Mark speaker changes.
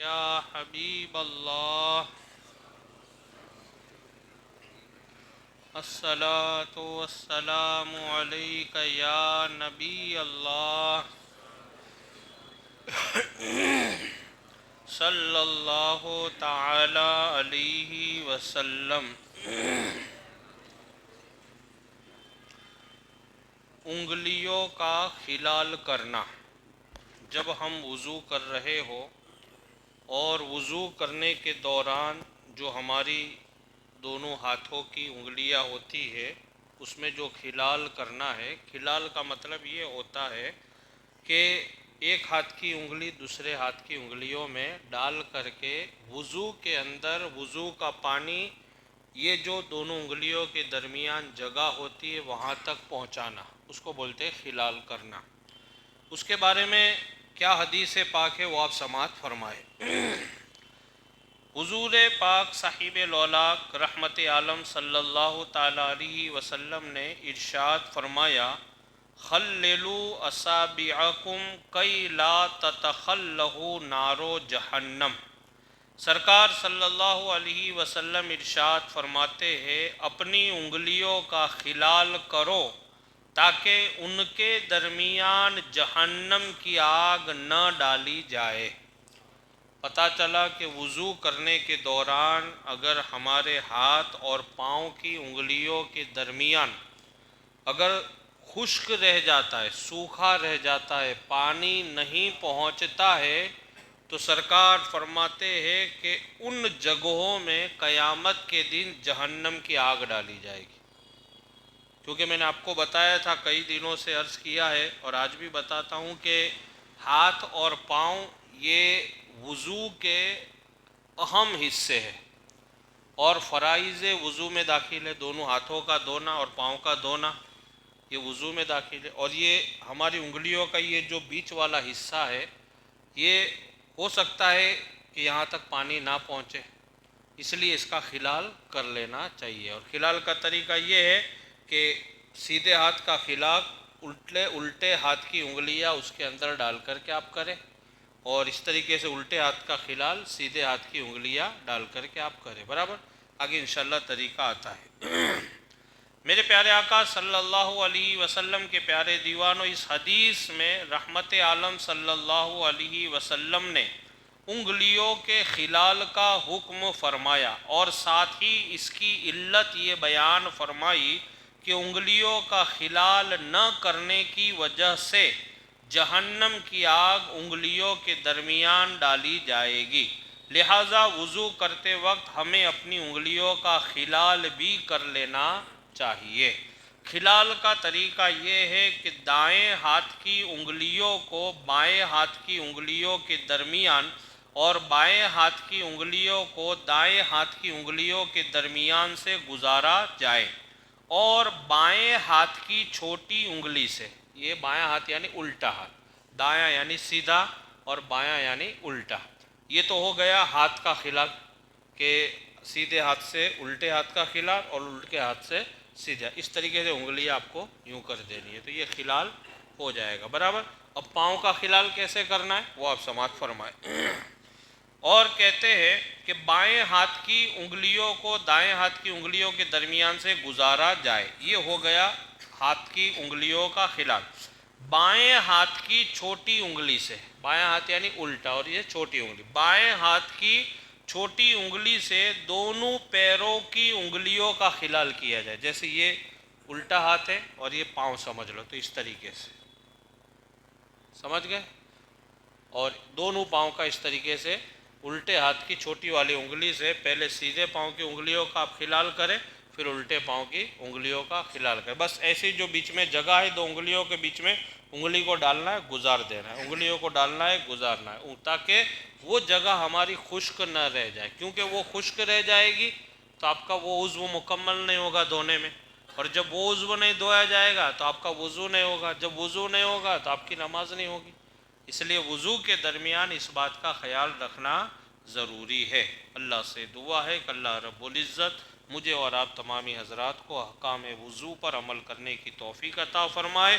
Speaker 1: یا حبیب اللہ الصلاۃ والسلام علیک یا نبی اللہ صلی اللہ تعالی علیہ وسلم۔ انگلیوں کا خلال کرنا جب ہم وضو کر رہے ہو اور وضو کرنے کے دوران جو ہماری دونوں ہاتھوں کی انگلیاں ہوتی ہے اس میں جو خلال کرنا ہے، خلال کا مطلب یہ ہوتا ہے کہ ایک ہاتھ کی انگلی دوسرے ہاتھ کی انگلیوں میں ڈال کر کے وضو کے اندر وضو کا پانی یہ جو دونوں انگلیوں کے درمیان جگہ ہوتی ہے وہاں تک پہنچانا، اس کو بولتے ہیں خلال کرنا۔ اس کے بارے میں کیا حدیث پاک ہے وہ آپ سماعت فرمائے۔ حضور پاک صاحب لولاک رحمت عالم صلی اللہ تعالی علیہ وسلم نے ارشاد فرمایا، خللوا اصابعکم کی لا تتخلہ نار جہنم۔ سرکار صلی اللہ علیہ وسلم ارشاد فرماتے ہیں، اپنی انگلیوں کا خلال کرو تاکہ ان کے درمیان جہنم کی آگ نہ ڈالی جائے۔ پتہ چلا کہ وضو کرنے کے دوران اگر ہمارے ہاتھ اور پاؤں کی انگلیوں کے درمیان اگر خشک رہ جاتا ہے، سوکھا رہ جاتا ہے، پانی نہیں پہنچتا ہے تو سرکار فرماتے ہیں کہ ان جگہوں میں قیامت کے دن جہنم کی آگ ڈالی جائے گی۔ کیونکہ میں نے آپ کو بتایا تھا، کئی دنوں سے عرض کیا ہے اور آج بھی بتاتا ہوں کہ ہاتھ اور پاؤں یہ وضو کے اہم حصے ہیں اور فرائض وضو میں داخل ہے۔ دونوں ہاتھوں کا دھونا اور پاؤں کا دھونا یہ وضو میں داخل ہے، اور یہ ہماری انگلیوں کا یہ جو بیچ والا حصہ ہے یہ ہو سکتا ہے کہ یہاں تک پانی نہ پہنچے، اس لیے اس کا خلال کر لینا چاہیے۔ اور خلال کا طریقہ یہ ہے کہ سیدھے ہاتھ کا خلال الٹے ہاتھ کی انگلیاں اس کے اندر ڈال کر کے آپ کریں، اور اس طریقے سے الٹے ہاتھ کا خلال سیدھے ہاتھ کی انگلیاں ڈال کر کے آپ کریں، برابر۔ آگے انشاءاللہ طریقہ آتا ہے۔ میرے پیارے آقا صلی اللہ علیہ وسلم کے پیارے دیوانوں، اس حدیث میں رحمت عالم صلی اللہ علیہ وسلم نے انگلیوں کے خلال کا حکم فرمایا اور ساتھ ہی اس کی علت یہ بیان فرمائی کہ انگلیوں کا خلال نہ کرنے کی وجہ سے جہنم کی آگ انگلیوں کے درمیان ڈالی جائے گی، لہٰذا وضو کرتے وقت ہمیں اپنی انگلیوں کا خلال بھی کر لینا چاہیے۔ خلال کا طریقہ یہ ہے کہ دائیں ہاتھ کی انگلیوں کو بائیں ہاتھ کی انگلیوں کے درمیان اور بائیں ہاتھ کی انگلیوں کو دائیں ہاتھ کی انگلیوں کے درمیان سے گزارا جائے، اور بائیں ہاتھ کی چھوٹی انگلی سے، یہ بائیں ہاتھ یعنی الٹا ہاتھ، دایاں یعنی سیدھا اور بایاں یعنی الٹا، یہ تو ہو گیا ہاتھ کا خلال کہ سیدھے ہاتھ سے الٹے ہاتھ کا خلال اور الٹے ہاتھ سے سیدھا، اس طریقے سے انگلیاں آپ کو یوں کر دینی ہے تو یہ خلال ہو جائے گا، برابر۔ اب پاؤں کا خلال کیسے کرنا ہے وہ آپ سماعت فرمائیں۔ اور کہتے ہیں کہ بائیں ہاتھ کی انگلیوں کو دائیں ہاتھ کی انگلیوں کے درمیان سے گزارا جائے، یہ ہو گیا ہاتھ کی انگلیوں کا خلال۔ بائیں ہاتھ کی چھوٹی انگلی سے، بائیں ہاتھ یعنی الٹا اور یہ چھوٹی انگلی، بائیں ہاتھ کی چھوٹی انگلی سے دونوں پیروں کی انگلیوں کا خلال کیا جائے، جیسے یہ الٹا ہاتھ ہے اور یہ پاؤں سمجھ لو، تو اس طریقے سے سمجھ گئے، اور دونوں پاؤں کا اس طریقے سے الٹے ہاتھ کی چھوٹی والی انگلی سے پہلے سیدھے پاؤں کی انگلیوں کا آپ خلال کریں، پھر الٹے پاؤں کی انگلیوں کا خلال کریں، بس ایسی جو بیچ میں جگہ ہے دو انگلیوں کے بیچ میں انگلی کو ڈالنا ہے، گزار دینا ہے، انگلیوں کو ڈالنا ہے، گزارنا ہے، تاکہ وہ جگہ ہماری خشک نہ رہ جائے، کیونکہ وہ خشک رہ جائے گی تو آپ کا وہ عضو مکمل نہیں ہوگا دھونے میں، اور جب وہ عضو نہیں دھویا جائے گا تو آپ کا وضو نہیں ہوگا، جب وضو نہیں ہوگا تو آپ کی نماز نہیں ہوگی، اس لیے وضو کے درمیان اس بات کا خیال رکھنا ضروری ہے۔ اللہ سے دعا ہے کہ اللہ رب العزت مجھے اور آپ تمامی حضرات کو احکام وضو پر عمل کرنے کی توفیق عطا فرمائے۔